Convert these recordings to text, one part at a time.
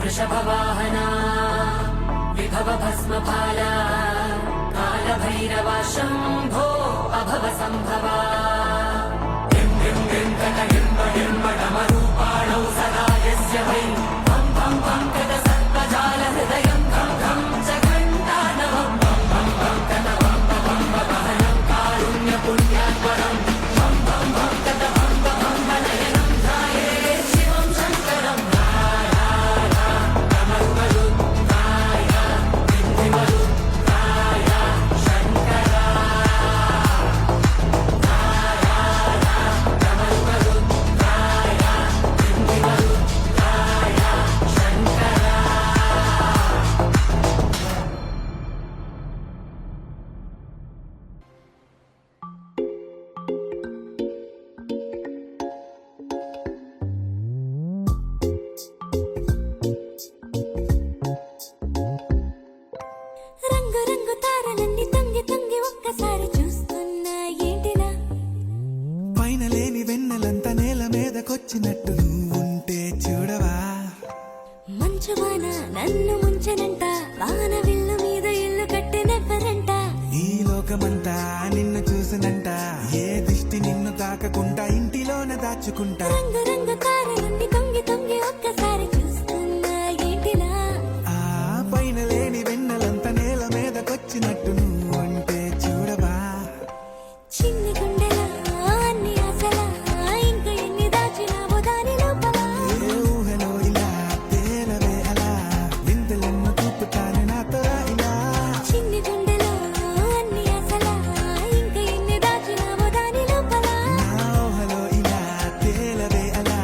वृषभवाहना विभव भस्मफाला कालभैरवा शम्भो अभव सम्भवा डमरूपाणौ सदा यस्य वै भं भं भं कद सर्पजालहृदयं घं घं च घण्टानवं भं भं भं कद भं भं वहनं कारुण्यपुण्यात्परं भं भं भं कद भं भं नयनं ध्याये शिवं शङ्करं వచ్చినట్టు నువ్వుంటే చూడవా మంచువాన నన్ను ముంచెనంట వాన విల్లు మీద ఇల్లు కట్టినెవ్వరంట ఈ లోకమంతా నిన్ను చూసినంట ఏ దిష్టి నిన్ను తాకకుండా ఇంటిలోన దాచుకుంటా రంగు రంగు కారులన్నీ తొంగి తొంగి ఒక్కసారి చూస్తున్నా ఏంటిలా ఆ పైన లేని వెన్నెలంతా నేల మీదకొచ్చినట్టు నువ్వుంటే చూడవా చిన్ని గుండెలా అన్ని ఆశలా ఇంకా ఎన్ని దాచినావో దాని లోపల ఏ ఊహలో ఇలా తేలవే అలా వింతలెన్నో చూపుతాను నాతో రా ఇలా చిన్ని గుండెలో అన్ని ఆశలా ఇంకా ఎన్ని దాచినావో దాని లోపల నా ఊహలో ఇలా తేలవే అలా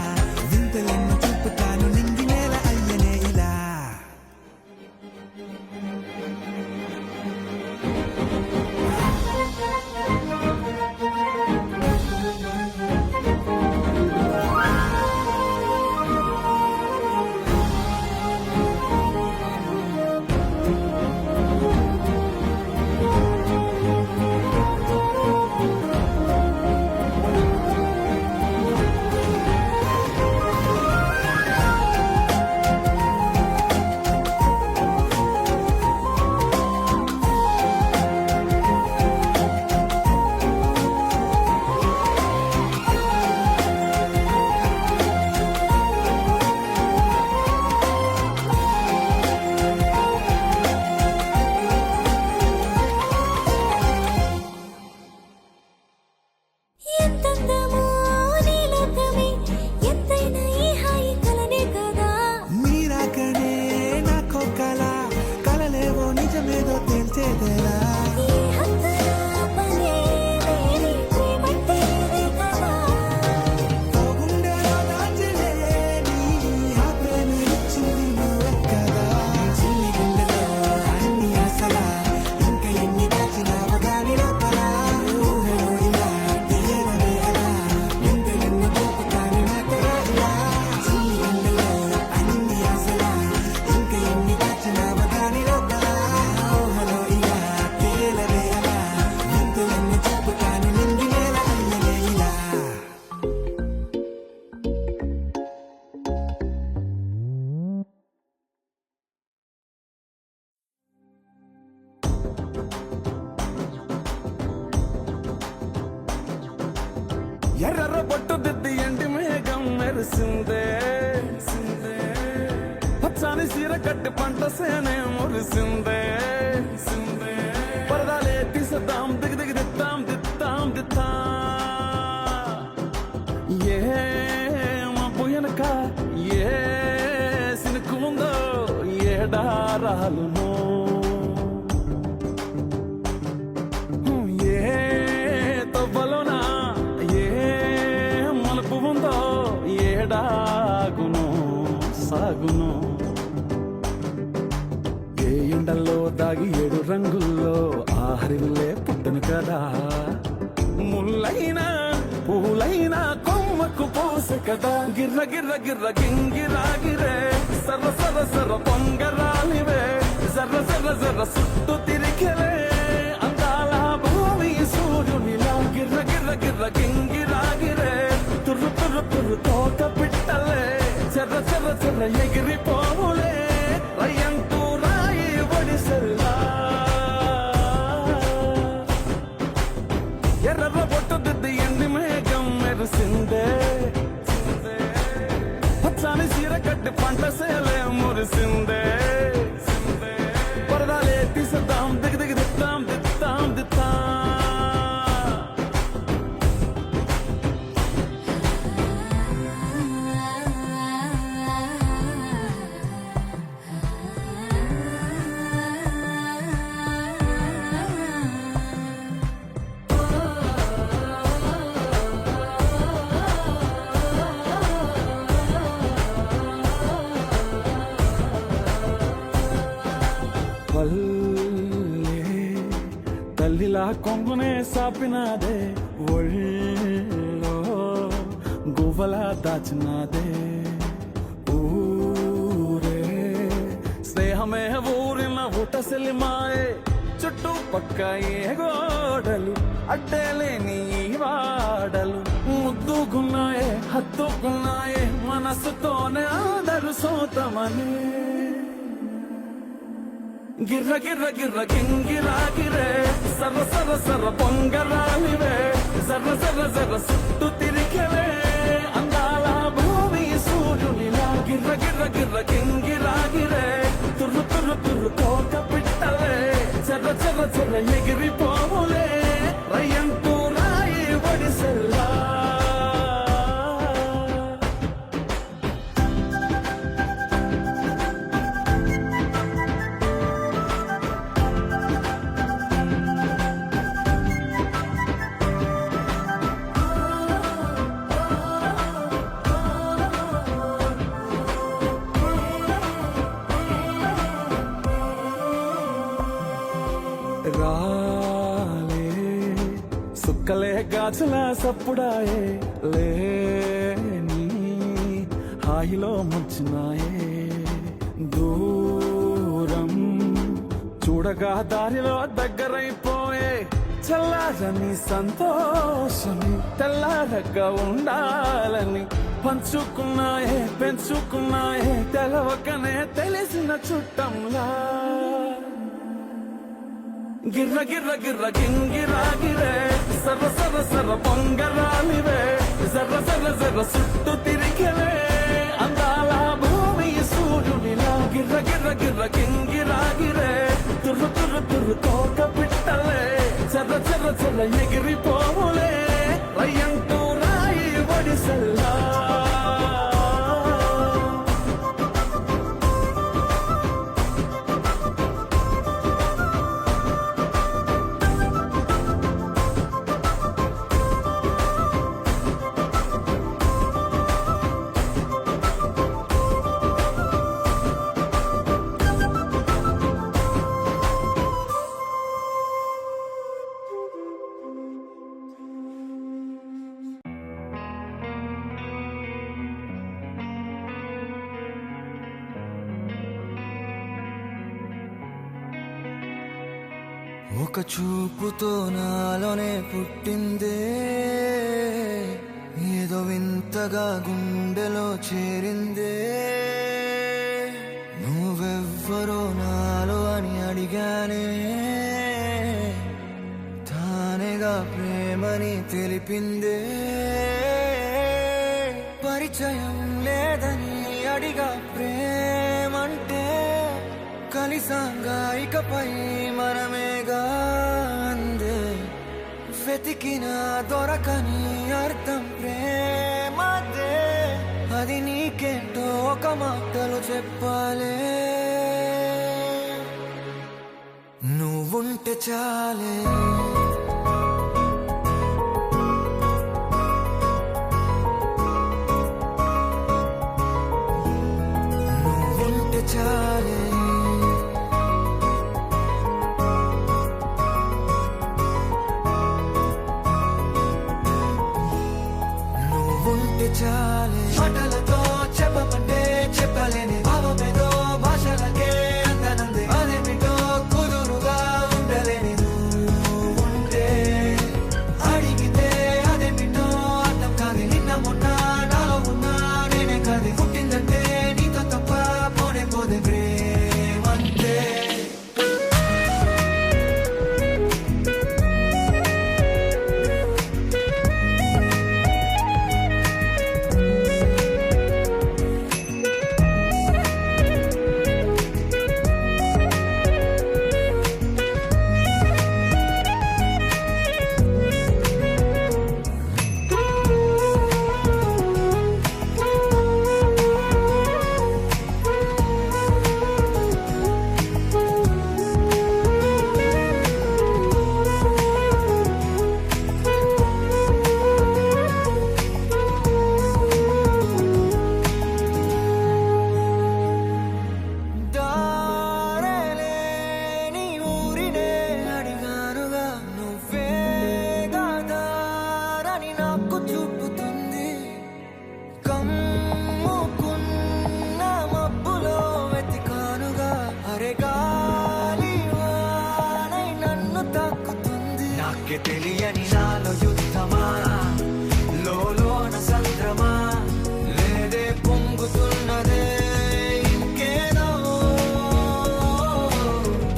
ఎర్ర బొట్టు దిద్ది ఎండి మేఘం మెరిసిందే పచ్చాని సీర కట్టి పంట సేనే మురిసిందే పరదాలే తీసద్దాం దిగి దిగి దిత్తాం దిత్తాం దిత్తా ఏ మబ్బు వెనక ఏ సినుకు ఉందో ఏడారాలునో ఏ తవ్వలోనా ఏ మలుపు ఉందో ఏడాగునో సాగునో ఏ ఎండల్లో దాగి 7 రంగుల్లో ఆహరివులే పుట్టను కదా ముల్లైనా పూలైనా కొమ్మకు పోసె కదా గిర్ర గిర్ర గిర్ర గింగిరాగిరే సర్ర సర్ర సర్ర పొంగరాలివే జర్ర జర్ర జర్ర సుట్టు తిరిగలే అందాల భూమి సూర్యునిలా గిర్ర గిర్ర గిర్ర గింగిరాగిరే తుర్రు తుర్రు తుర్రు తోట పిట్టలే చెర్ర చెర్ర చెర్ర ఎగిరిపోవులే రయ్యంటూ రాయి ఒడిసెల్లా ఎర్ర బొట్టు దిద్ది ఎండి మేఘం మెరిసిందే పచ్చాని సీర కట్టి పంట సేలే మురిసిందే పరదాలే తీసద్దాం దిగి దిగి దిత్తాం దిత్తాం దిత్తా పల్లె తల్లిలా కొంగునే సాపినాదే ఒళ్ళో గువ్వలా దాచినాదే ఊరే స్నేహమే ఊరిన ఊటసెలిమాయే చుట్టూ పక్క ఏ గోడలు అడ్డలేని వాడలు ముద్దుకున్నాయే హత్తుకున్నాయే మనసుతోనే ఆదరు సోతమని గిర్ర గిర్ర గిర్ర గింగిరాగిరే సర్ర సర్ర సర్ర పొంగరాలివే జర్ర జర్ర జర్ర సుట్టు తిరిగలే అందాల భూమి సూర్యునిలా గిర్ర గిర్ర గిర్ర గింగిరాగిరే తుర్రు తుర్రు తుర్రు తోక పిట్టలే చెర్ర చెర్ర చెర్ర ఎగిరిపోవులే రయ్యంటూ రాయి ఒడిసెల్లా రాలే సుక్కలే గాజుల సప్పుడాయే లేని హాయిలో ముంచినాయే దూరం చూడగా దారిలో దగ్గరైపోయే చల్లారని సంతోషమి తెల్లారగా ఉండాలని పంచుకున్నాయే పెంచుకున్నాయే తెలవకనే తెలిసిన చుట్టంలా గిర్ర గిర్ర గిర్ర గింగిరాగిరే సర్ర సర్ర సర్ర పొంగరాలివే జర్ర జర్ర జర్ర సుట్టు తిరిగలే అందాల భూమి సూర్యునిలా గిర్ర గిర్ర గిర్ర గింగిరాగిరే తుర్రు తుర్రు తుర్రు తోక పిట్టలే చెర్ర చెర్ర చెర్ర ఎగిరిపోవులే రయ్యంటూ రాయి ఒడిసెల్లా ఒక చూపుతో నాలోనే పుట్టిందే ఏదో వింతగా గుండెలో చేరిందే నువ్వెవ్వరో నాలో అని అడిగానే తానేగా ప్రేమని తెలిపిందే పరిచయం లేదని అడిగా ప్రేమంటే కలిసాంగా ఇకపై మనమేగా అందే వెతికిన దొరకని అర్థం ప్రేమదే అది నీకేంటో ఒక మాటలు చెప్పాలే నువ్వుంటే చాలే నువ్వుంటే చాలే నువ్వుంటే చాలే మాటలతో చెప్పమంటే చెప్పలేని భావమేదో భాషలకే అందనంది అదేమిటో కుదురుగా ఉండలేని నువ్వుంటే అడిగితే అదేమిటో అర్థం కాదు నిన్న మొన్న నాలో ఉన్నా నేనే కాదు పుట్టిందంటే నీతో తప్ప పోనే పోదే ప్రేమంతే దారేలేని ఊరినే అడిగానుగా నువ్వే దారని నాకు చూపుతుంది కమ్ముకున్న మబ్బులో వెతికానుగా అరే గాలి వానై నన్ను తాకుతుంది నాకే తెలియని నాలో యుద్ధమా లోన సంద్రమా లేదే పొంగుతున్నదే ఇంకేదో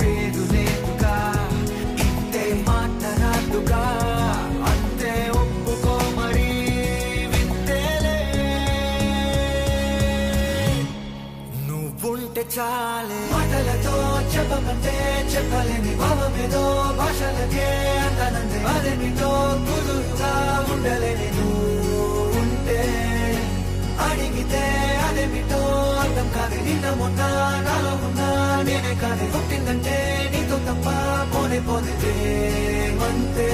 పేరు లేదుగా ఇంతే మాట్లాడుగా అంతే ఒప్పుకో మరి వింతేలే నువ్వుంటే చాలే మాటలతో చెప్పమంటే చెప్పలేని భావమేదో భాషలకే అందనందే అదేమిటో కుదురుగా ఉండలేని నువ్వుంటే అడిగితే అదేమిటో అర్థం కాదు నిన్న మొన్న నాలో ఉన్నా నేనే కాదు పుట్టిందంటే నీతో తప్ప పోనే పోదే ప్రేమంతే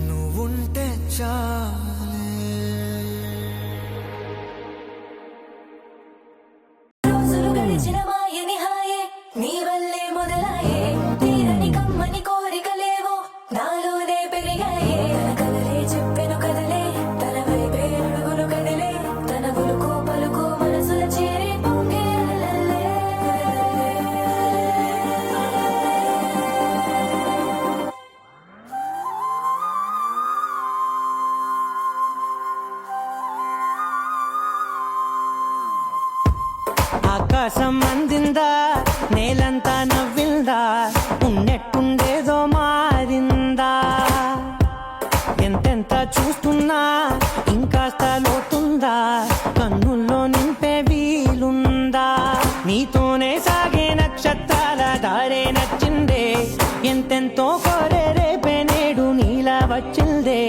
నువ్వుంటే చాలే రోజులు గడిచిన మాయని హాయే నీ వల్లే మొదలాయే తీరని కమ్మని కోరికలేవో నాలోనే పెరిగాయే తన కదలే చెప్పెను కదలే తన వైపే అడుగులు కదిలే తన ఉలుకు పలుకు మనసుల చేరి పొంగే అలలే. ఆకాశం అందిందా నేలంతా నవ్విందా ఉన్నట్టుండేదో మారిందా ఎంతెంత చూస్తున్నా ఇంకాస్త లోతుందా కన్నుల్లో నింపే వీలుందా నీతోనే సాగే నక్షత్రాల దారే నచ్చిందే ఎంతెంతో కోరే రేపే నేడు నీలా వచ్చిందే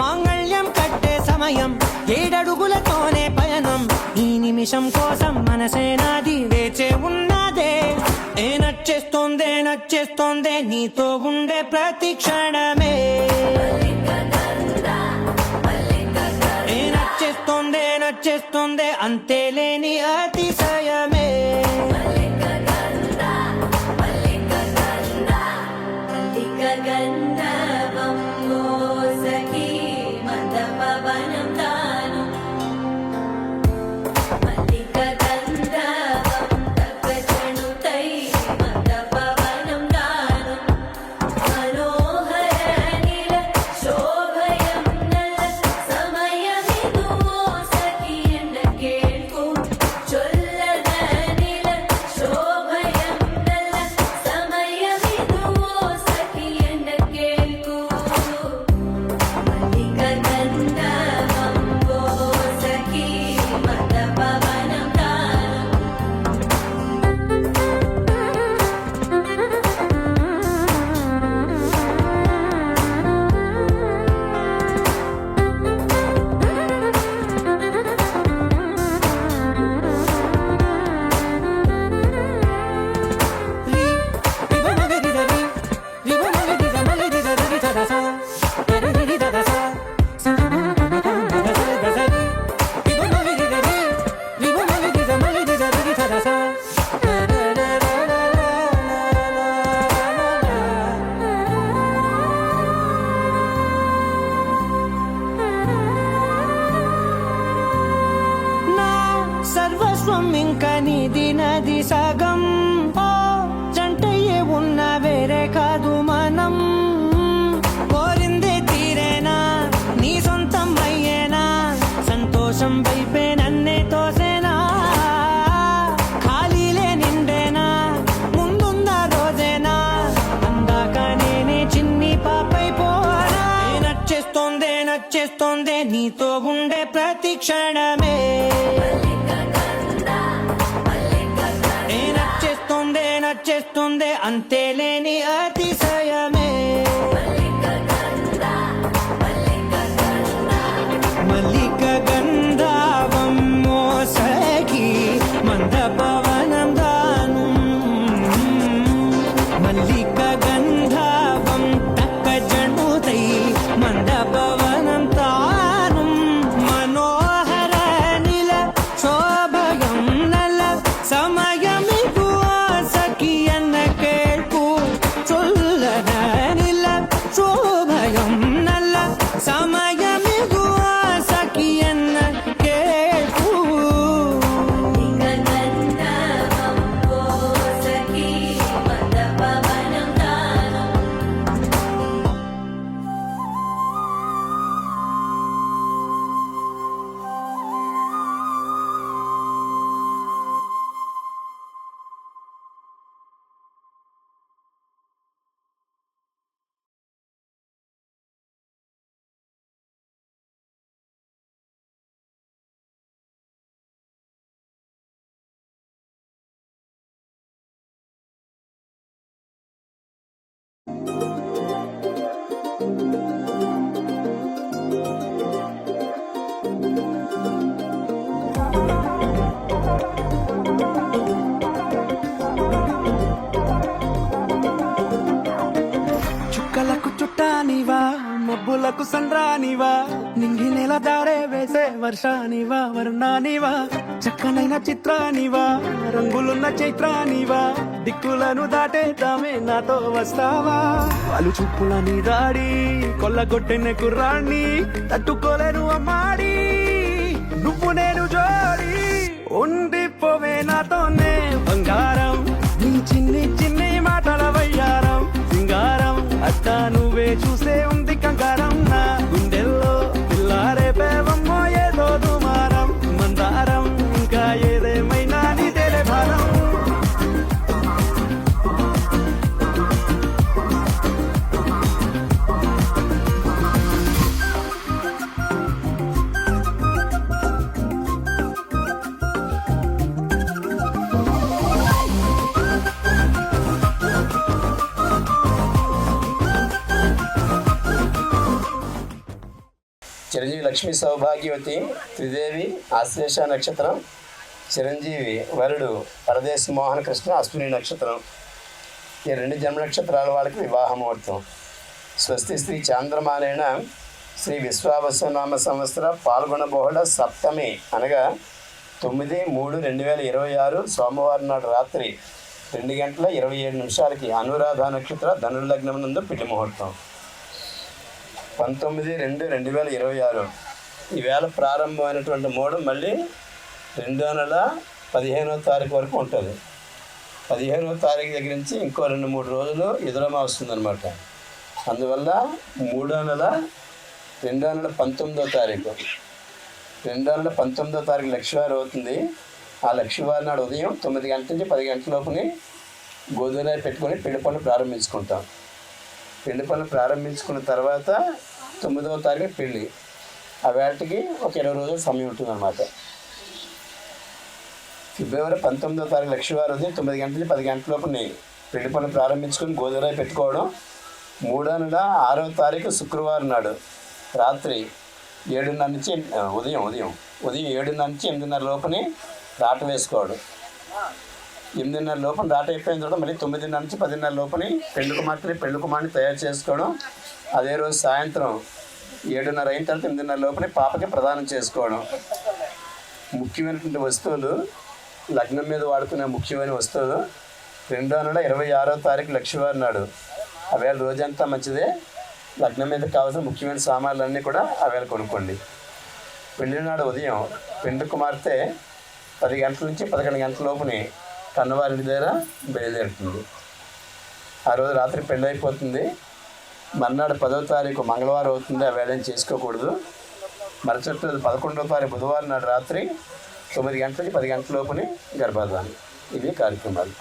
మాంగళ్యం కట్టే సమయం 7 అడుగులతోనే పయనం ఈ నిమిషం కోసం మనసే నాది వేచే ఉన్నదే ఏ నచ్చేస్తోందే నీతో ఉండే ప్రతి క్షణమే ఏ నచ్చేస్తోందే అంతేలేని అతిశయమే గంధర్వం మోసకి మందపవనం తాను మల్లిక గంధర్వం తగ్గ చెణుతై మందపవనం తాను నచ్చేస్తోందే నచ్చేస్తోందే నీతో ఉండే ప్రతి క్షణమే ఏ నచ్చేస్తోందే నచ్చేస్తోందే అంతేలేని అతిశయమే మల్లిక గంధావం మోసగి మందపవనం దాను మల్లిక గంధావం తక్క జణుతై మందపవనం తాను మనోహర నిల శోభయం నల సమయమిగు సఖియన్న కేൾపు చొల్లన నిల శోభయం నల సమయమిగు సఖియన్న కేൾపు సఖీ మందపవనం తాను చుక్కలకు చుట్టానివా మబ్బులకు సంద్రానివా నింగి నెల దారే వేసే వర్షానివా వర్ణానివా చక్కనైన చిత్రానివా రంగులున్న చైత్రానివా దిక్కులను దాటేద్దామే నాతో వస్తావా వాళ్ళు చూపుల నీ దాడి కొల్లగొట్టిన కుర్రాన్ని తట్టుకోలేను అమ్మాడి నువ్వు నేను జోడి ఉండిపోవే నాతోనే బంగారం నీ చిన్ని చిన్ని మాటల వయ్యారం సింగారం అట్టా నువ్వే చూసే ఉంది కంగారం నా గుండెల్లో పిల్లారే పేవమ్మో ఏదో దుమారం మందారం ఇంకా ఏదేమైనా నీదేలే భారం చిరంజీవి లక్ష్మీ సౌభాగ్యవతి త్రిదేవి ఆశ్లేష నక్షత్రం చిరంజీవి వరుడు పరదేశ్ మోహన కృష్ణ అశ్విని నక్షత్రం ఈ 2 జన్మ నక్షత్రాల వాళ్ళకి వివాహ ముహూర్తం స్వస్తి శ్రీ చాంద్రమానేన శ్రీ విశ్వావసునామ సంవత్సర పాల్గొన బహుళ సప్తమి అనగా 9/3/2026 సోమవారం నాడు రాత్రి 2:27 అనురాధ నక్షత్ర ధనుర్లగ్నం నందు పెళ్లి ముహూర్తం 19/2/2026 ఈవేళ ప్రారంభమైనటువంటి మూడు మళ్ళీ 2015వ తారీఖు వరకు ఉంటుంది. 15వ తారీఖు దగ్గర నుంచి ఇంకో 2-3 రోజులు ఎదురమా వస్తుందన్నమాట. అందువల్ల 2019వ తారీఖు 2019వ తారీఖు లక్ష్మీవారం అవుతుంది. ఆ లక్ష్మీవారం నాడు ఉదయం 9 గంటల నుంచి 10 గంటల లోపుని గోధుమ పెట్టుకొని పెళ్లి పనులు ప్రారంభించుకుంటాం. పెళ్లి పనులు ప్రారంభించుకున్న తర్వాత 9వ తారీఖు పెళ్ళి. ఆ వేళకి ఒక 20 రోజుల సమయం ఉంటుందన్నమాట. ఫిబ్రవరి 19వ తారీఖు లక్ష్మీవారం ఉదయం 9 గంటల నుంచి 10 గంటల లోపుని పెళ్లి పనులు ప్రారంభించుకొని గోధుమ పెట్టుకోవడం. 3వ నెల 6వ తారీఖు శుక్రవారం నాడు రాత్రి 7:30 నుంచి ఉదయం 7:30 నుంచి 8:30 లోపుని రాట వేసుకోవడం. 8:30 లోపల రాట అయిపోయిన తర్వాత మళ్ళీ 9:30 నుంచి 10:30 లోపని పెళ్లి కుమార్తెని తయారు చేసుకోవడం. అదే రోజు సాయంత్రం 7:30 అయిన తర్వాత 8:30 లోపని పాపకి ప్రదానం చేసుకోవడం. ముఖ్యమైనటువంటి వస్తువులు లగ్నం మీద వాడుకునే ముఖ్యమైన వస్తువులు 2వ నెల 26వ తారీఖు లక్ష్మీవారం నాడు ఆవేళ రోజంతా మంచిదే. లగ్నం మీద కావాల్సిన ముఖ్యమైన సామాన్లన్నీ కూడా ఆవేళ కొనుక్కోండి. పెళ్లి నాడు ఉదయం పెళ్లి కుమార్తె 10 గంటల నుంచి 11 గంటల లోపుని కన్నవారి దగ్గర బయలుదేరుతుంది. ఆ రోజు రాత్రి పెళ్ళి అయిపోతుంది. మర్నాడు 10వ తారీఖు మంగళవారం అవుతుంది. ఆ వేళ చేసుకోకూడదు. మరుసటి రోజు 11వ తారీఖు బుధవారం నాడు రాత్రి 9 గంటల నుంచి 10 గంటల లోపుని గర్భాధానం. ఇవి కార్యక్రమాలు.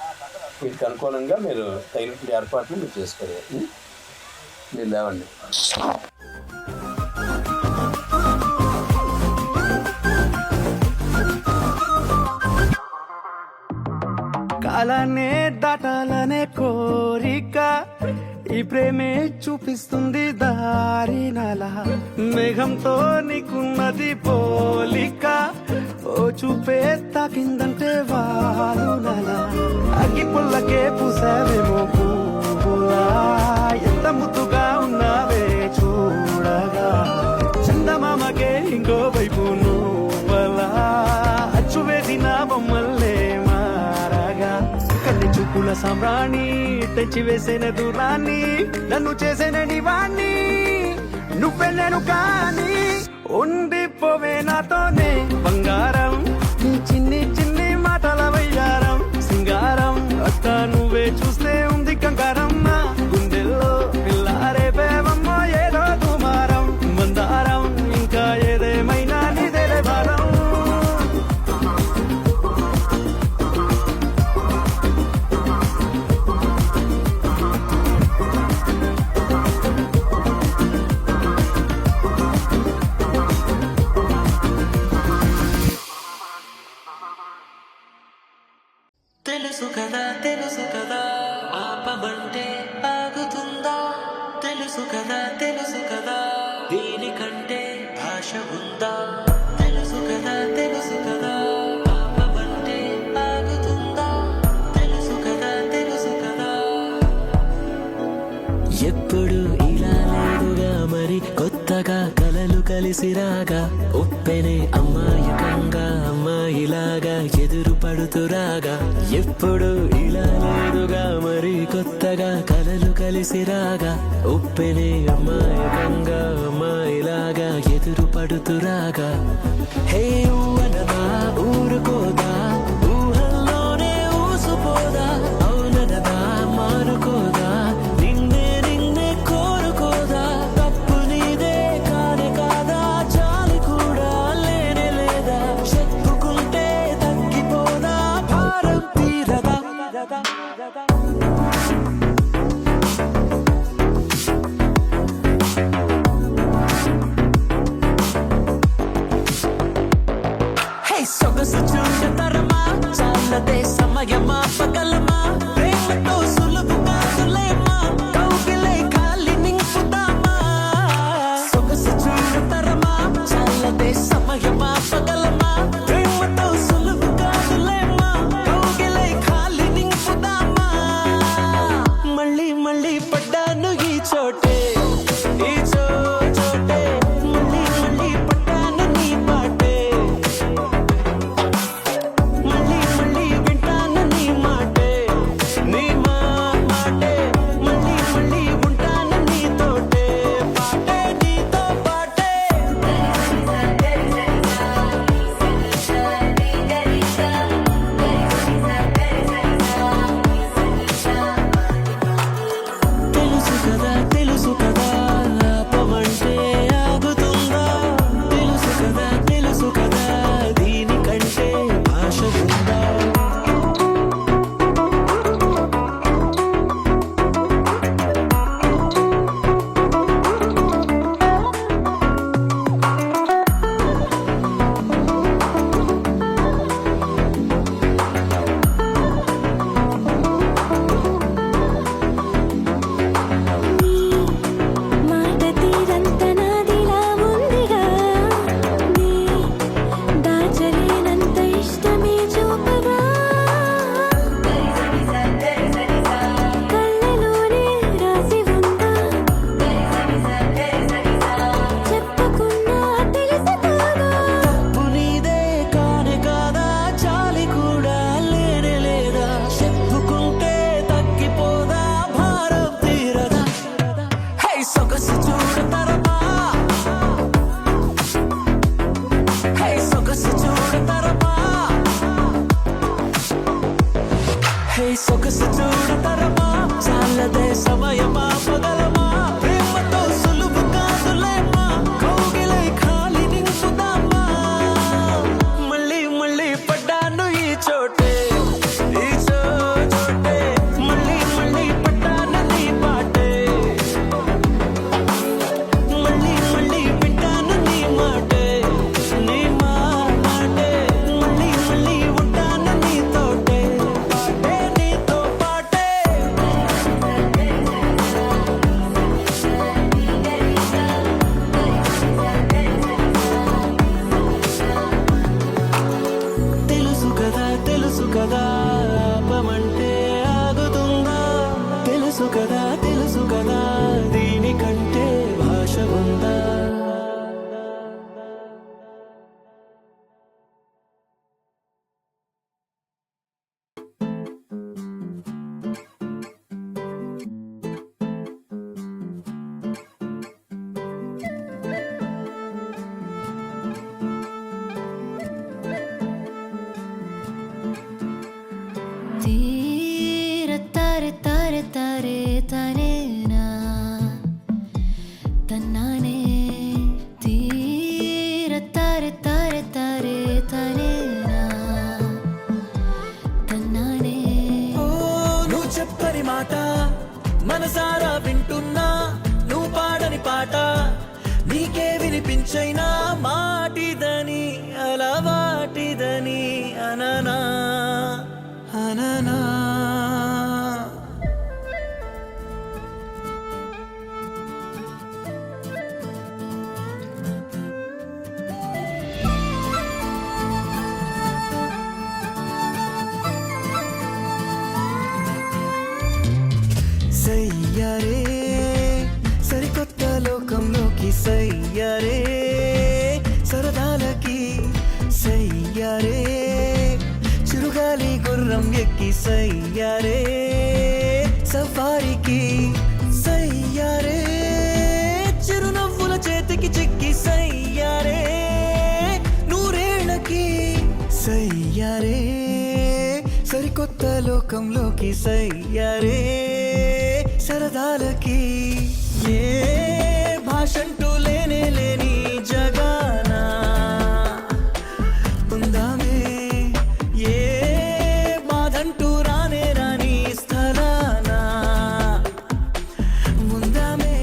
వీటికి అనుకూలంగా మీరు తగినటువంటి ఏర్పాట్లు మీరు చేసుకోవాలి. మీరు లేవండి. అలానే దాటాలనే కోరిక ఈ ప్రేమే చూపిస్తుంది దారినలా మేఘంతో నీకున్నది పోలిక ఓ చూపే తాకిందంటే వాలునలా అగ్గి పుల్లకే పూసావేమో పువ్వులా ఎంత ముద్దుగా ఉన్నావే చూడగా చందమామకే ఇంకో వైపు నువ్వలా అచ్చు వేసిన బొమ్మల్లే మారగా కన్ని చూపుల సామ్రాణి తెచ్చి వేసిన దూరాన్ని నన్ను చేసిన నివాణ్ణి నువ్వే నేను కానీ ఉండిపోవే నాతోనే బంగారం నీ చిన్ని చిన్ని మాటల వయ్యారం సింగారం అక్క నువ్వే చూస్తే ఉంది కంగారం నా గుండెల్లో పిల్లారే పేవమ్మో ఏదో దుమారం మందారం ఇంకా ఏదేమైనా నీదేలే భారం తెలుసు కదా ఆపమంటే ఆగుతుందా తెలుసు కదా దీనికంటే భాష ఉందా తెలుసు కదా ఆపమంటే ఆగుతుందా తెలుసు కదా ఎప్పుడు ఇలా లేదుగా మరి కొత్తగా కలలు కలిసి రాగా ఉప్పెనే అమ్మాయకంగా అమ్మాయిలాగా ఎదురు పడుతురాగా ఎప్పుడు ఇలా లేదుగా మరి కొత్తగా కలలు కలిసి రాగా ఉప్పెనే అమ్మాయకంగా అమ్మాయిలాగా ఎదురు పడుతురాగా హే ఊవనదా ఊరుకోదా ఊహల్లోనే ఊసుపోదా అవునదా మారుకోదా నిన్నే కోరుకోదా తప్పు నీదే కానే కాదా చాలి కూడా లేనే లేదా చెప్పుకుంటే తగ్గిపోదా భారం తీరదా హే సొగసు చూడతరమా చాలదే సమయమా పగలమా ప్రేమతో సులువు కాదులేమా కౌగిలే ఖాళీ నింపుతామా సొగసు చూడతరమా చాలదే సమయమా పగలమా ప్రేమతో సులువు కాదులేమా కౌగిలే ఖాళీ నింపుతామా మళ్ళీ మళ్ళీ పడ్డాను ఈ చోటే ఈ చోటే మళ్ళీ మళ్ళీ పడ్డాను నీ పాటే మళ్ళీ మళ్ళీ వింటాను నీ మాటే నీ మాటే మళ్ళీ మళ్ళీ ఉంటాను నీతోటే పాటే నీతో పాటే తెలుసు కదా ఆపమంటే ఆగుతుందా తెలుసు కదా దీనికంటే భాష ఉందా మాట తీరంత నాదిలా ఉందిగా నీ దాచలేనంత ఇష్టమే చూపగా కళ్ళలోనే రాసి ఉందా చెప్పకున్నా తెలుసుకోగా తప్పు నీదే కానే కాదా చాలి కూడా లేనే లేదా చెప్పుకుంటే తగ్గిపోదా భారం తీరదా హే సొగసు చూడతరమా హే సొగసు చూడతరమా హే సొగసు చూడతరమా చాలదే సమయమా పగలమా ప్రేమతో సులువు కాదులేమా కౌగిలై ఖాళీ నింపుదామా మళ్ళీ మళ్ళీ పడ్డాను ఈ చోటే ఈ చోటే మళ్ళీ మళ్ళీ పడ్డాను నీ పాటే మళ్ళీ మళ్ళీ వింటాను నీ మాటే నీ మాటే మళ్ళీ మళ్ళీ ఉంటాను నీతోటే పాటే వినిపించైనా మాటిదని అలవాటిదని అననా అననా సయ్యారే సరికొత్త లోకంలోకి సయ్యారే సరదాలకి సయ్యారే చిరుగాలి గుర్రం ఎక్కి సయ్యారే సఫారీకి సయ్యారే చిరునవ్వుల చేతికి చిక్కి సయ్యారే నూరేళ్ళకి సయ్యారే సరికొత్త లోకంలోకి సయ్యారే సరదాలకి ఏ భాషంటూ లేనే లేని జగానా ఉందామే ఏ బాధంటూ రానే రాని స్థలానా ఉందామే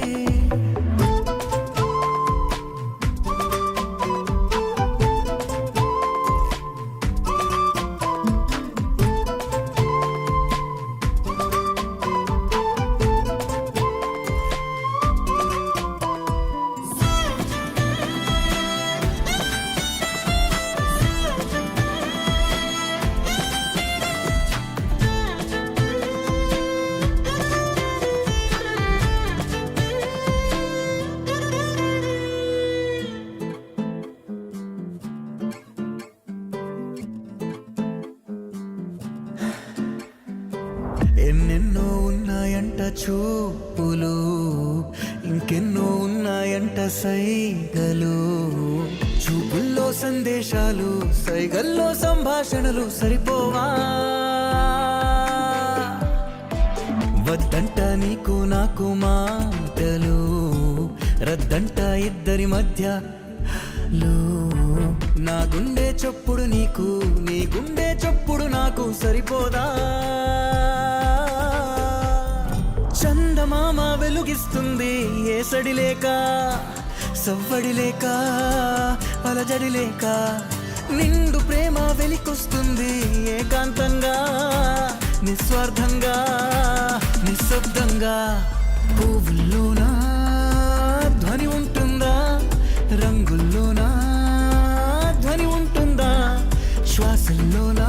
ఎన్నెన్నో ఉన్నాయంట చూపులు ఇంకెన్నో ఉన్నాయంట సైగలు చూపుల్లో సందేశాలు సైగల్లో సంభాషణలు సరిపోవా వద్దంట నీకు నాకు మాటలు రద్దంట ఇద్దరి మధ్య నా గుండె చప్పుడు నీకు నీ గుండె చప్పుడు నాకు సరిపోదా చందమామ వెలుగిస్తుంది ఏసడి లేక సవ్వడి లేక అలజడి లేక నిండు ప్రేమ వెలికొస్తుంది ఏకాంతంగా నిస్వార్థంగా నిశ్శబ్దంగా పువ్వుల్లోనా ధ్వని ఉంటుందా రంగుల్లోనా ధ్వని ఉంటుందా శ్వాసల్లోనా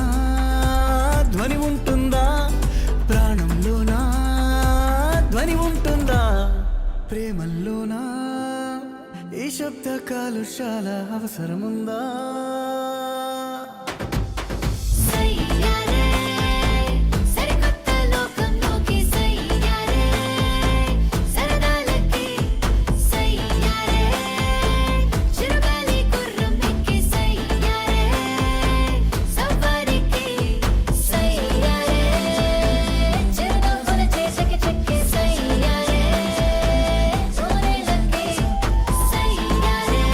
ధ్వని ఉంటుందా ప్రాణంలోనా ధ్వని ఉంటుందా ప్రేమల్లోనా ఈ శబ్ద కాలుష్యాల అవసరముందా సయ్యారే సరికొత్త లోకంలోకి సయ్యారే సరదాలకి సయ్యారే చిరుగాలి గుర్రం ఎక్కి సయ్యారే సఫారీకి సయ్యారే చిరునవ్వుల చేతికి చిక్కి సయ్యారే నూరేళ్ళకి సయ్యారే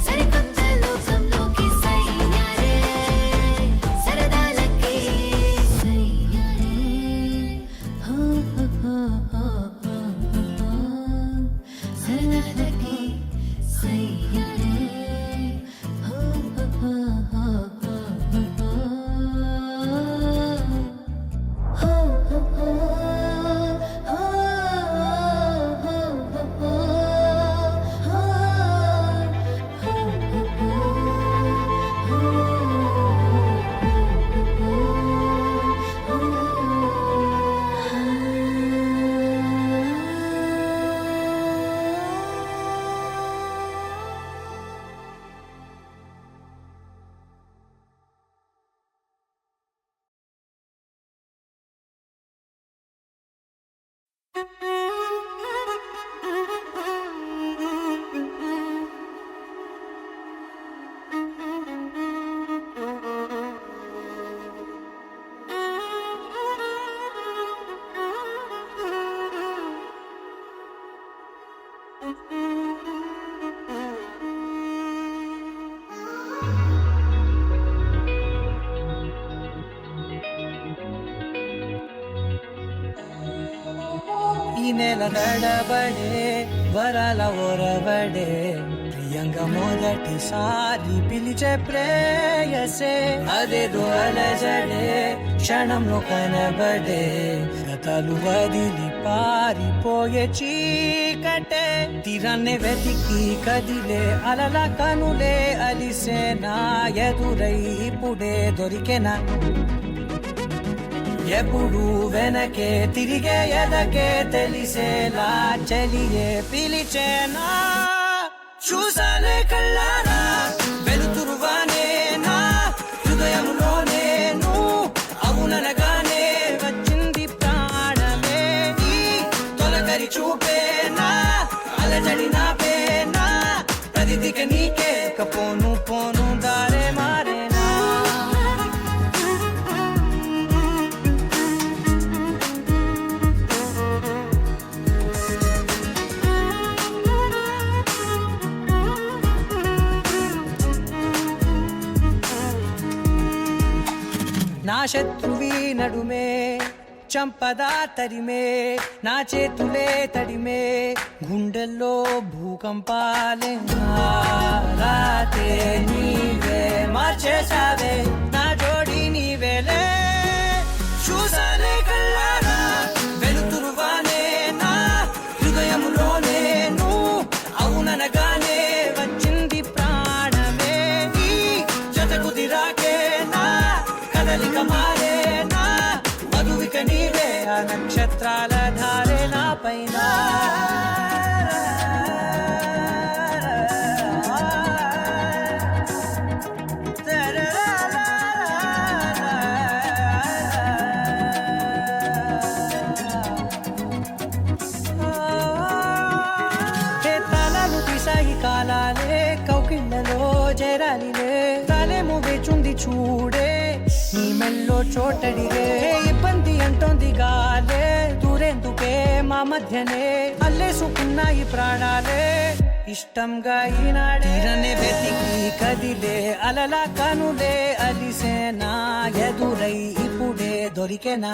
సరికొత్త లోకంలోకి సయ్యారే సరదాలకి సయ్యారే హో హో హో హో హో సరదాలకి సయ్యారే హో హో హో హో ఈ నెల నడబడే వరాల ఓరవడే ప్రియంగా మొదటిసారి పిలిచే ప్రేయసే అదేదో అలజడే క్షణంలో కనబడే గతాలు వదిలి పారిపోయే చీకటే తీరాన్ని వెతికి కదిలే అలల కనులే అలిసే నా ఎదురై ఇప్పుడే దొరికెనా ఎప్పుడు వెనకే తిరిగే ఎదకే తెలిసేలా చెలియే పిలిచేనా చూసానే కళ్ళారా వెలుతురువానే నా హృదయంలో నేను అవుననగానే వచ్చింది ప్రాణమే ఈ తొలకరి చూపేనా అలజడి నా పేనా ప్రతిదిక నీకే కపోను పోను దారే మారేనా నా శత్రువి నడుమే చంపదా తరిమే నా చేతులే తడిమే గుండెల్లో భూకంపాలే రాతే నీవే మార్చేసావే నా జోడి నీవేలే చూసానే కళ్ళారా వెలుతురువానే నా హృదయంలో నేను అవుననగానే వచ్చింది ప్రాణమే ఈ జతకు దిరాకే నా కదలిక మారేనా మధువిక నీవే ఆ నక్షత్రాల ధారే నా పైన తలలు తీసాయి కాలాలే కౌకిళ్ళలో చేరాలిలే తలేమో వేచుంది చూడే నీ మెల్లో చోటడిగే ఇబ్బంది అంటోంది గాలే దూరేందుకే మా మధ్యనే అల్లేసుకున్నాయి ప్రాణాలే ఇష్టంగా ఈనాడే తీరనే వెతికి కదిలే అలల కనులే అలిసేనా ఎదురై ఇప్పుడే దొరికెనా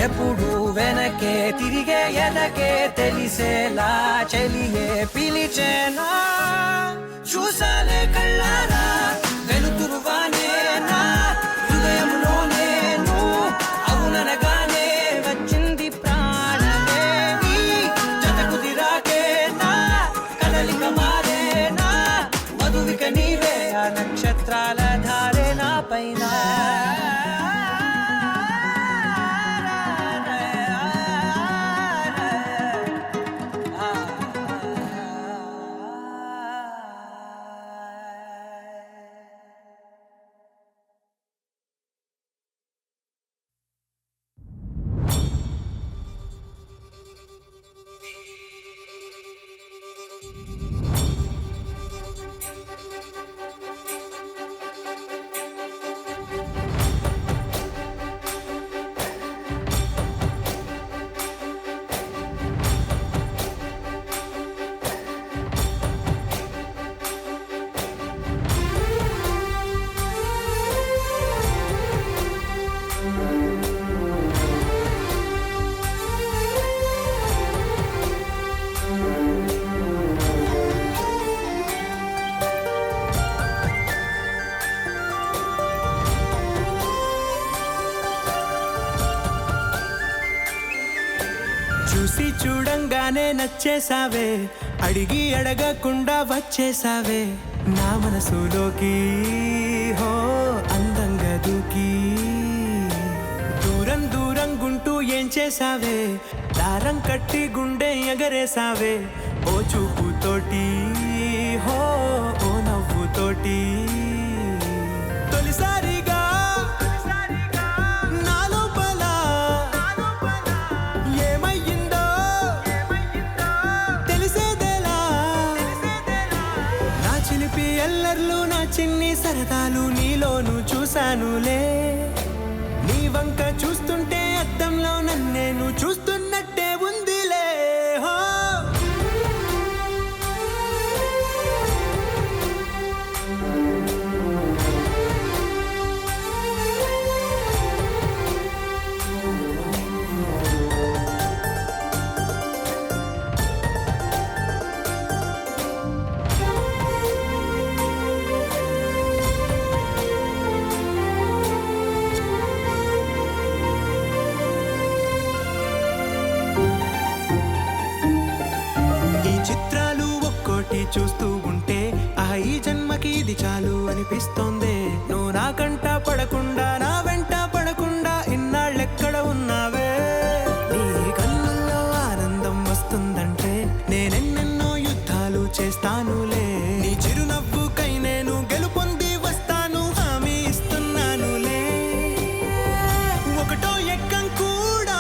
ఎప్పుడు వెనకే తిరిగే ఎదకే తెలిసేలా చెలియే పిలిచేనా చూసాలే కళ్ళారా వెలుతురువానే నా హృదయంలో నేను అవుననగానే వచ్చింది ప్రాణమే ఈ జతకు దిరాకే నా కదలిక మారేనా మధువిక నీవే ఆ నక్షత్రాల ధారే నా పైన చూసి చూడంగానే నచ్చేసావే అడిగి అడగకుండా వచ్చేసావే నా మనసులోకి హో అందంగా దూకి దూరం దూరం గుంటూ ఏం చేసావే దారం కట్టి గుండె ఎగరేసావే ఓ చూపుతోటి హో ఓ నవ్వుతోటి తొలిసారిగా చిన్ని సరదాలు నీలోను చూశానులే నీ వంక చూస్తుంటే అద్దంలో నన్నేను చూస్తున్నట్టే ఉందిలే హో ఇది చాలు అనిపిస్తోందే. నువ్వు నా కంట పడకుండా నా వెంట పడకుండా ఇన్నాళ్ళెక్కడ ఉన్నావే. నీ కళ్ళల్లో ఆనందం వస్తుందంటే నేనెన్నెన్నో యుద్ధాలు చేస్తానులే. నీ చిరునవ్వుకై నేను గెలుపొంది వస్తాను, హామీ ఇస్తున్నానులే. ఒకటో ఎక్కం కూడా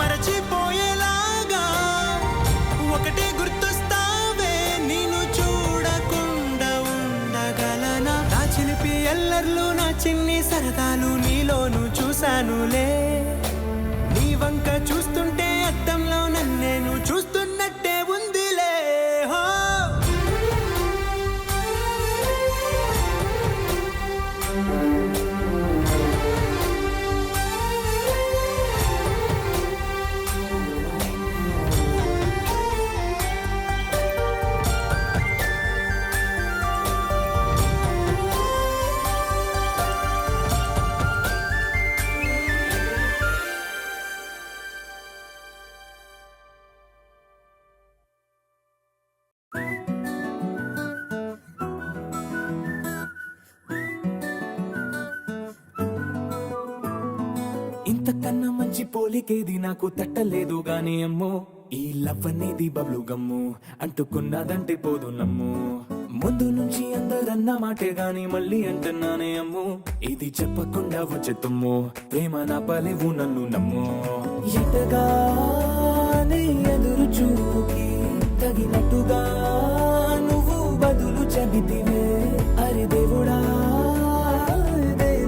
మరచిపోయేలాగా ఒకటే గుర్తొస్తావే. నేను చూడకుండా ఉండగలనా? నా చిలిపి ఎల్లర్లు నా చిన్ని సరదాలు నీలోను చూశానులే. నీ వంక చూస్తుంటే అద్దంలో నన్నేను చూస్తున్నట్టే ఉందిలే. హో ఇంతకన్నా మంచి పోలికేది నాకు తట్టలేదు గాని అమ్మో. ఈ లవ్ అనేది బబ్లు గమ్ము, అంటుకున్నదంటే పోదు నమ్ము. ముందు నుంచి అందరన్న మాటే గాని మళ్ళీ అంటున్నానే అమ్ము. ఇది చెప్పకుండా వచ్చే తుమ్ము, ప్రేమ నా పలేవు నన్ను నమ్ము. ఎటగానే ఎదురు చూకి తగినట్టుగా నువ్వు బదులు చెబితివే. అరి దేవుడా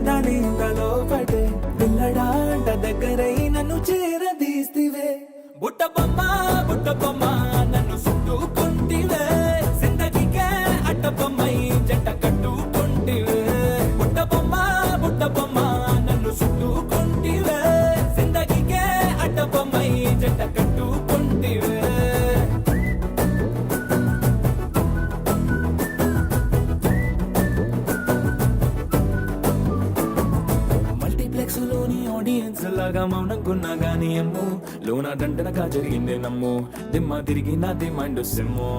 దాని తలో పటే పిల్లడాంట దగ్గరై నన్ను చేరదీస్తివే. బుట్ట బొమ్మ నన్ను చుట్టుకుంటివే. జిందగీకే అట్ట బొమ్మై జంట కట్టుకుంటివే. బుట్ట బొమ్మ నన్ను చుట్టుకుంటివే. జిందగీకే అట్ట బొమ్మై జంట కట్టుకుంటివే. మల్టీప్లెక్స్ లోని ఆడియన్స్ లాగా మౌనంకున్నా గానీ అమ్ము. లోన దండనగా జరిగిందే నమ్ము, దిమ్మ తిరిగి నాది మైండ్ సిమ్ము.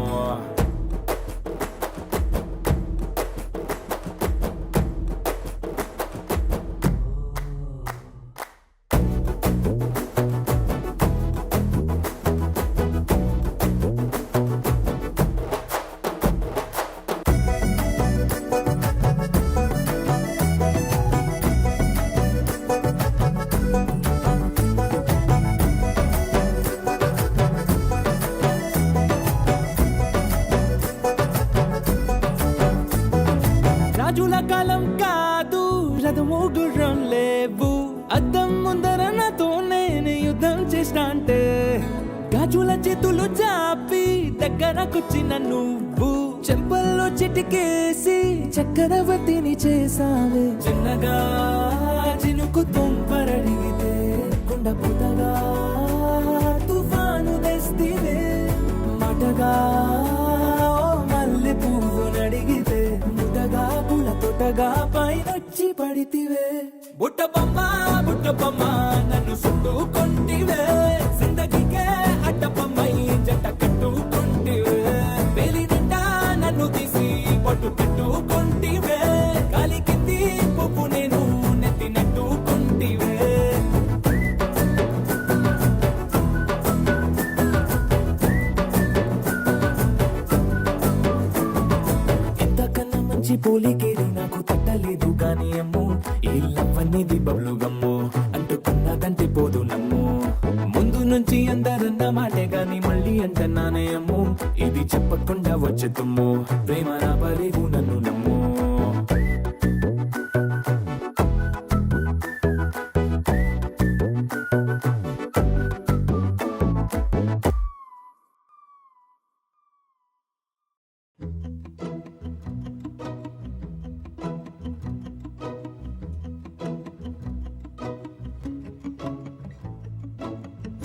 రాజుల కాలం కాదు, రథము గుర్రం లేవు. అద్దం ముందర నాతో నేను యుద్ధం చేసిన అంటే గాజుల చేతులు చాపి దగ్గరకొచ్చిన నువ్వు చెంపల్లో చిటికేసి చక్రవర్తిని చేసావే. చిన్నగా చినుకు తుంపరడిగితే కుండ పుటగా తుఫాను తెస్తివే. మాటగా మల్లె పువ్వు నడిగితే ముదగా పుల తొటగా పైనొచ్చి పడితివే. బుట్ట బొమ్మ నన్ను చుట్టుకుంటివే. జిందగీకే అట్ట బొమ్మై జంట కట్టుకుంటివే. వేలి నిండా నన్ను తీసి పట్టు పెట్టుకుంటివే. కాలి కింది పువ్వు నేను నెత్తినట్టుకుంటివే. ఎంతకన్నా మంచి పోలికేది నాకు తట్టలేదు గానీ అమ్ము. ఈ లవ్ అనేది బబ్లు గమ్ము, అంటుకున్నదంటే పోదు నమ్ము. ముందు నుంచి అందరన్న మాటే గాని మళ్ళీ అంటున్నానే అమ్ము. ఇది చెప్పకుండా వచ్చే తుమ్ము, ప్రేమ నా పలేవు నన్ను నమ్ము.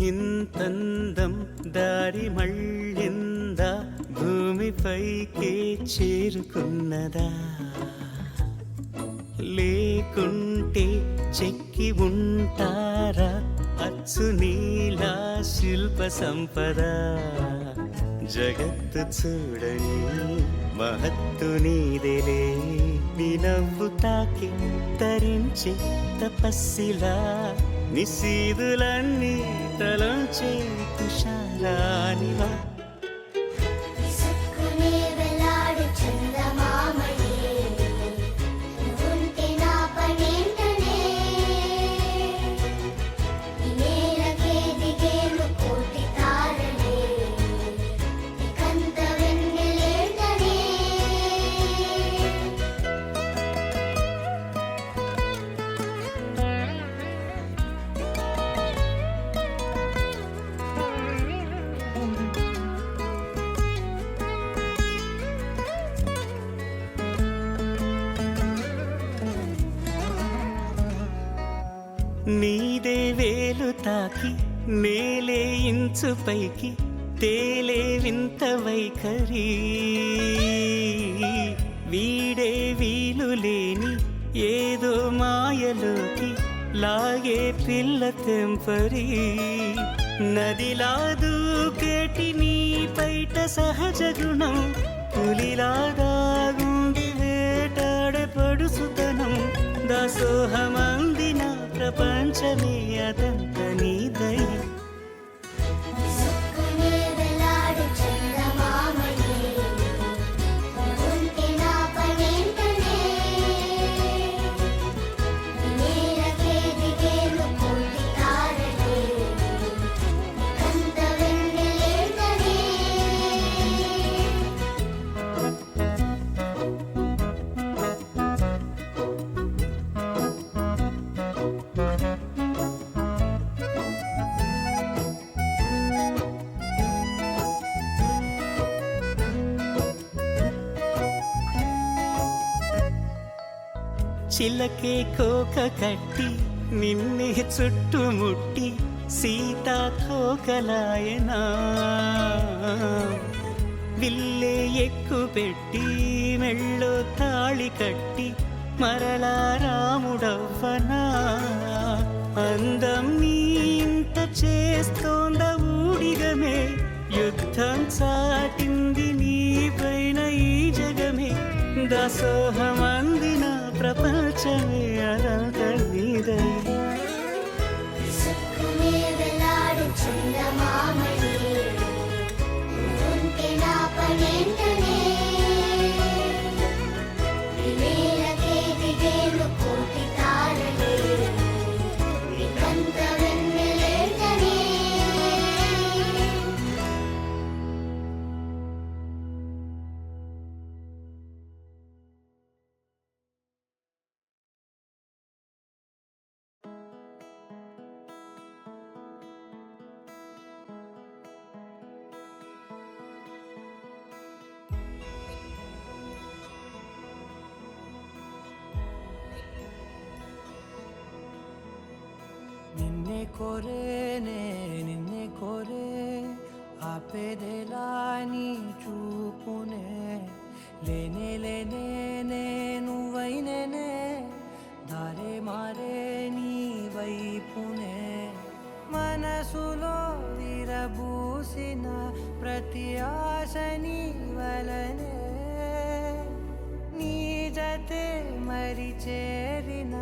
ఇంతందం దారి మళ్ళిందా, భూమిపైకే చేరుకున్నదా? లేకుంటే చెక్కి ఉంటారా అచ్చు నీలా శిల్ప సంపద? జగత్తు చూడని మహత్తు నీదెలే, నీ నవ్వు తాకి తరించి తపస్సిలా, నిశీదులన్నీ తలంచే తుషారానివా. విసుక్కునే వెలాడు చందమామయే, నువ్వుంటే నా పనేంటనే, ఈ నేలకే దిగేను కోటి తారలే, నీకంత వెన్నెలేంటనే. నీదే వేలు తాకి నేలే ఇంచు పైకి తేలే వింత వైఖరి, వీడే వీలు లేని ఏదో మాయలోకి లాగే పిల్ల తెంపరి. నదిలా దూకేటి నీ పైట సహజ గుణం, పులిలా దాగుండి వేటాడే పడుసుతనం, దాసోహమందిన ప్రపంచమే అదంత నీదై. విసుక్కునే వెలాడు చందమామయే, నువ్వుంటే నా పనేంటనే, ఈ నేలకే దిగేను కోటి తారలే, నీకంత వెన్నెలేంటనే. చిలకే కోక కట్టి నిన్నే చుట్టుముట్టి సీతాకోకలాయనా, విల్లే ఎక్కు పెట్టి మెళ్ళో తాళి కట్టి మరలా రాముడవ్వనా. అందం నీ ఇంత చేస్తోంద ఊడిగమే, యుద్ధం చాటింది నీ పైన ఈ జగమే, దాసోహమందిన ప్రపంచమే అదంత నీదై. విసుక్కునే వెలాడు చందమామయే, నువ్వుంటే నా పనేంటనే, ఈ నేలకే దిగేను కోటి తారలే, నీకంత వెన్నెలేంటనే. నిన్నే కోరేనే నిన్నే కోరే, ఆపేదేలా నీ చూపునే, లేనే లేనే నువ్వైనేనే, దారే మారే నీ వైపునే, మనసులో విరబూసిన ప్రతి ఆశ నీ వలనే, నీ జతే మరి చేరిన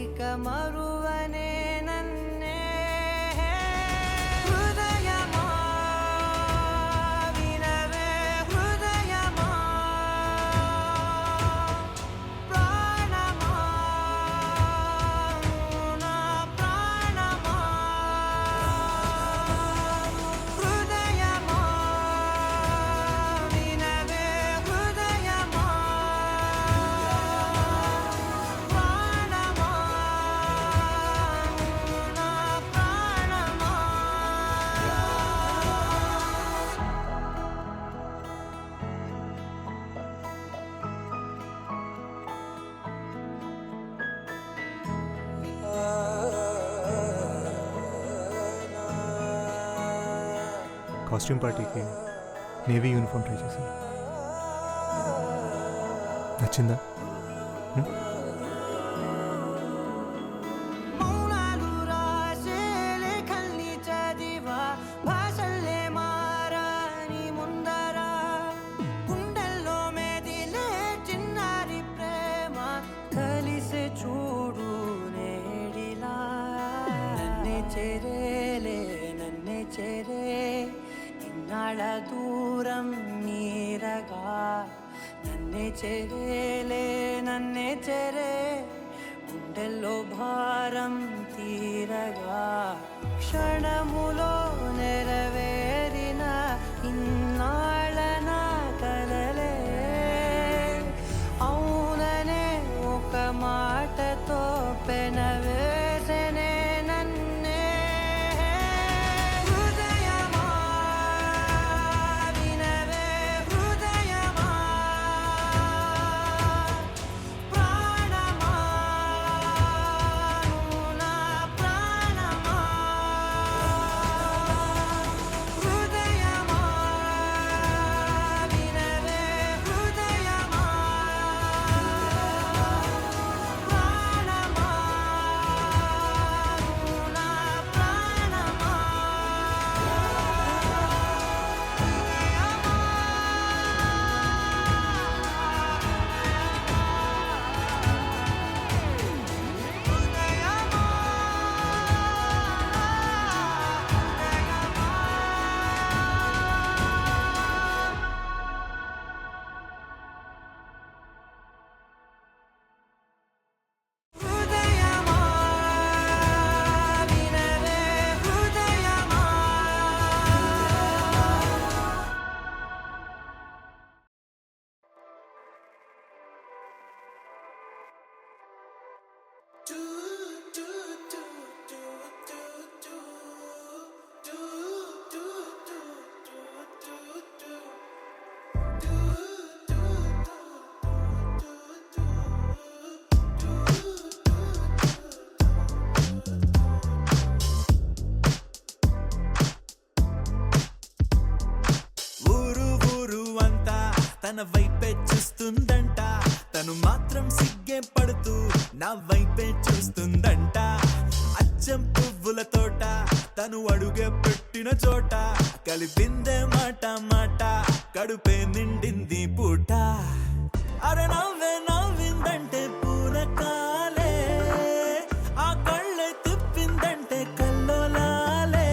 ఇక మరువనే నన్నే. హృదయమా వినవే హృదయమా, ప్రాణమా నా ప్రాణమా, హృదయమా వినవే హృదయమా, ప్రాణమా నా ప్రాణమా. కాస్ట్యూమ్ పార్టీకి నేవీ యూనిఫామ్ ట్రై చేశాను. నచ్చిందా? మౌనాలు రాసే లేఖల్ని చదివా, భాషల్లే మారాని ముంద నన్నే చెరేలే నన్నే చెరే గుండెల్లో భారం తీరగా క్షణములో నెరవేరిన ఇన్నాళ్ళ నా కలలే అవుననే ఒక మాటతో పెనవేసనే నన్నే హృదయమా వినవే హృదయమా ప్రాణమా నువ్వు నా ప్రాణమా హృదయమా వినవే హృదయమా ప్రాణమా నువ్వు నా ప్రాణమా హృదయమా వినవే హృదయమా ఊరు ఊరు అంతా తన వైపే చూస్తుందంట, తను మాత్రం సిగ్గే పడుతూ నా వైపే చూస్తుందంట. అచ్చం పువ్వుల తోట తను అడుగే పెట్టిన చోట కలిపిందే మాట మాట కడుపే నిండింది పూట. అరే నవ్వే నవ్విందంటే పూనకాలే, ఆ కళ్ళే తిప్పిందంటే కల్లోలాలే.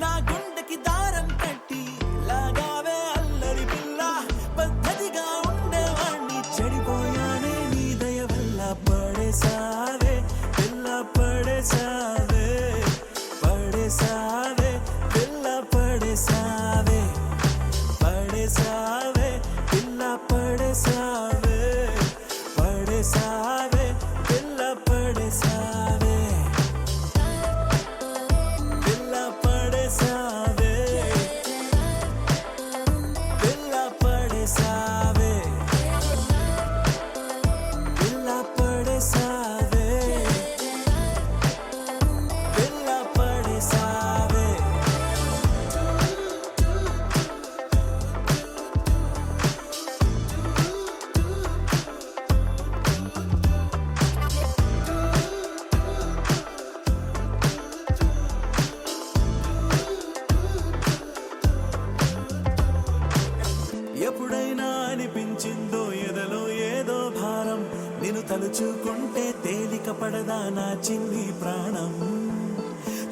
నా గుండెకి దారం కట్టి లాగావే అల్లరి పిల్ల, పద్ధతిగా ఉండేవాణ్ణి చెడిపోయానే నీ దయ వల్ల. పడేసావే పిల్ల పడేసావే, పడేసావే పిల్ల పడేసావే, పడేసావే పిల్ల పడేసావే, పడేసావే పిల్ల పడేసావే, పిల్ల పడేసావే, పిల్ల పడేసావే, పిల్ల పడేసావే, పిల్ల పడేసావే. ఎప్పుడైనా అనిపించిందో ఎదలో ఏదో భారం, నిన్ను తలుచుకుంటే తేలిక పడదా నా చిన్ని ప్రాణం.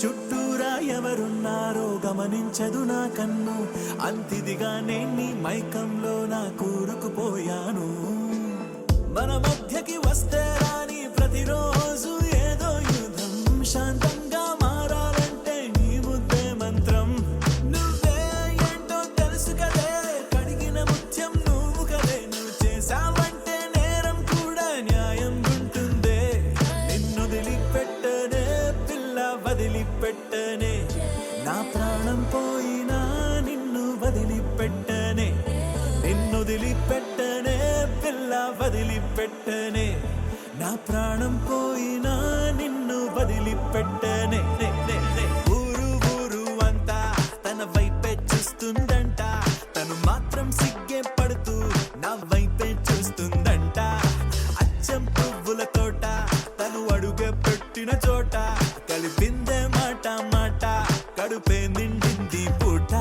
చుట్టూరా ఎవరున్నారో గమనించదు నా కన్ను, అంతిదిగా నేను మైకంలో నా కూరుకుపోయాను. మన మధ్యకి వస్తే రాని ప్రతిరోజు ఏదో యుద్ధం, శాంతంగా మారాలంటే నీ ముద్దే మంత్రం. నువ్వే ఏంటో తెలుసు కదే, కడిగిన ముత్యం నువ్వు కదే, నువ్వు చేసావంటే నేరం కూడా న్యాయం ఉంటుందే. నిన్ను వదిలిపెట్టనే పిల్ల వదిలిపెట్టనే, నా ప్రాణం పోయినా నిన్ను వదిలిపెట్టనే, నిన్ను వదిలిపెట్టనే పిల్ల వదిలిపెట్టనే, నా ప్రాణం పోయినా నిన్ను వదిలిపెట్టనే. ఊరు ఊరు అంతా తన వైపే చూస్తుందంట, తను మాత్రం సిగ్గే పడుతూ నా వైపే చూస్తుందంట. అచ్చం పువ్వుల తోట తను అడుగే పెట్టిన చోట కలిపిందే మాట మాట కడుపే నిండింది పూట.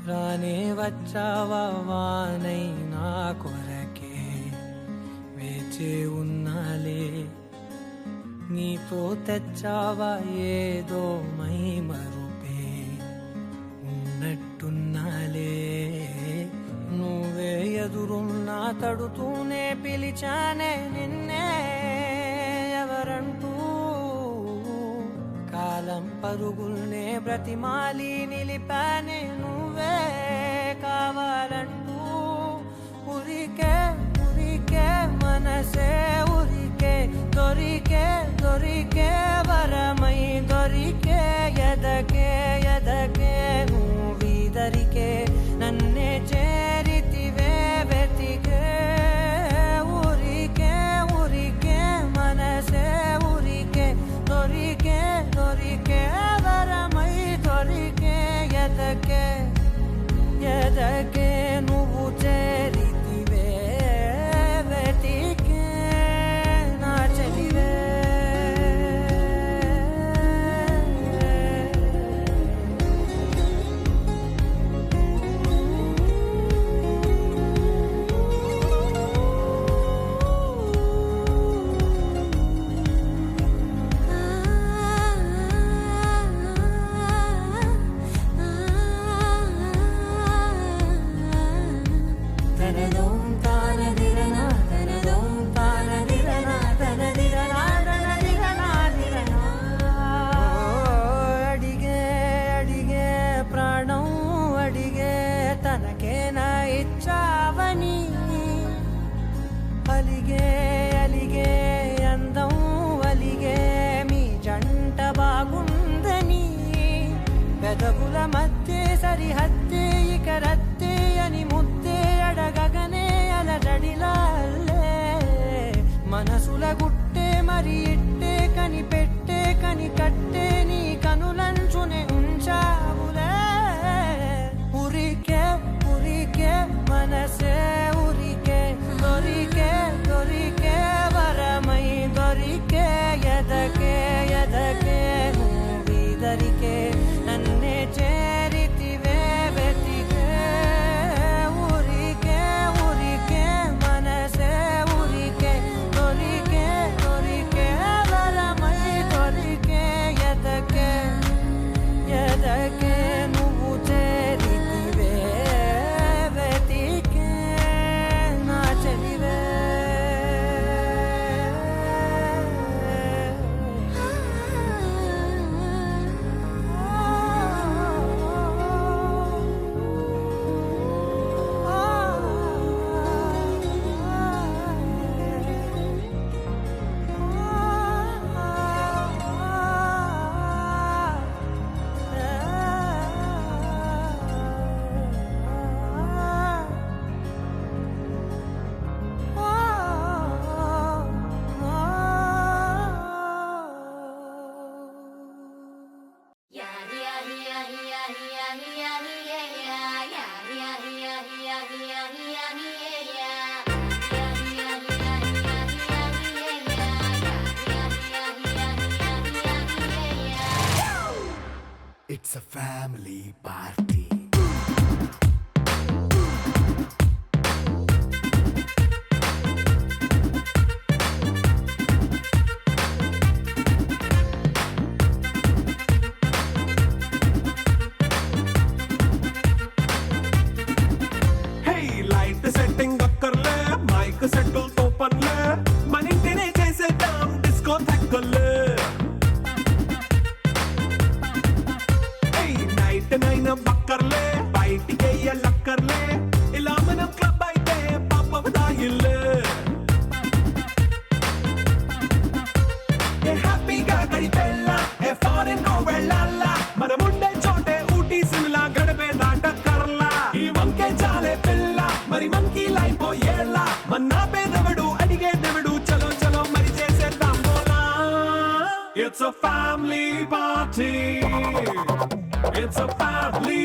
రానే వచ్చావా వానై నా కొరకే వేచే ఉన్నాలే నీతో తెచ్చావా ఏదో మై మరుపే ఉన్నట్టున్నాలే నువ్వే ఎదురున్నా తడుతూనే పిలిచానే నిన్నే ఎవరంటూ కాలం పరుగుల్నే బ్రతిమాలి నిలిపానే నువ్వే కావాలంటూ ఉరికే ఉరికే మనసే ఉరికే దొరికే దొరికే వరమై దొరికే ఎదకే ఎదకే నువ్విదరికే నన్నే చేరితివే వెతికే ఊరికే ఊరికే మనసే ఊరికే దొరికే దొరికే వరమై దొరికే ఎదకే ఎదకే నువ్వు చేరితివే వెతికే నా చెలివే అడిగే అడిగే ప్రాణం అడిగే తనకేనా ఇచ్చావని అలిగే అలిగే అందం అలిగే మీ జంట బాగుందని పెదవుల మధ్య సరిహద్దే ఇక రద్దే అని ముద్దే అడగగనే అలజడిలాలే మనసుల గుట్టే మరి ఇట్టే కని పెట్టే కని కట్టే నీ కనులంచునే ఉంచావులే ఉరికే ఉరికే మనసే ఉరికే దొరికే దొరికే వరమై దొరికే ఎదకే ఎదకే నువ్విదరికే నన్నే చేరితివే వెతికే ఊరికే ఊరికే మనసే ఊరికే దొరికే దొరికే వరమై దొరికే ఎదకే ఎదకే నువ్వు చేరితివే వెతికే నా చెలివే It's a family party. Hey, light setting akkarle, mic settle to panle, manintine chesedam disco thakkale. Hey, night nine bakkarle, bite ye lakkarle, ila manam club aite papa vadayille. Ye happy ga gadipella, e foreign go vellalla, manamunde chote ooty simla gadabe daata karla. Ee vanke chale pilla, mari monkey life o yella, manna pedavadu adige devadu chalo chalo mari chesedam bola. It's a family party. It's a family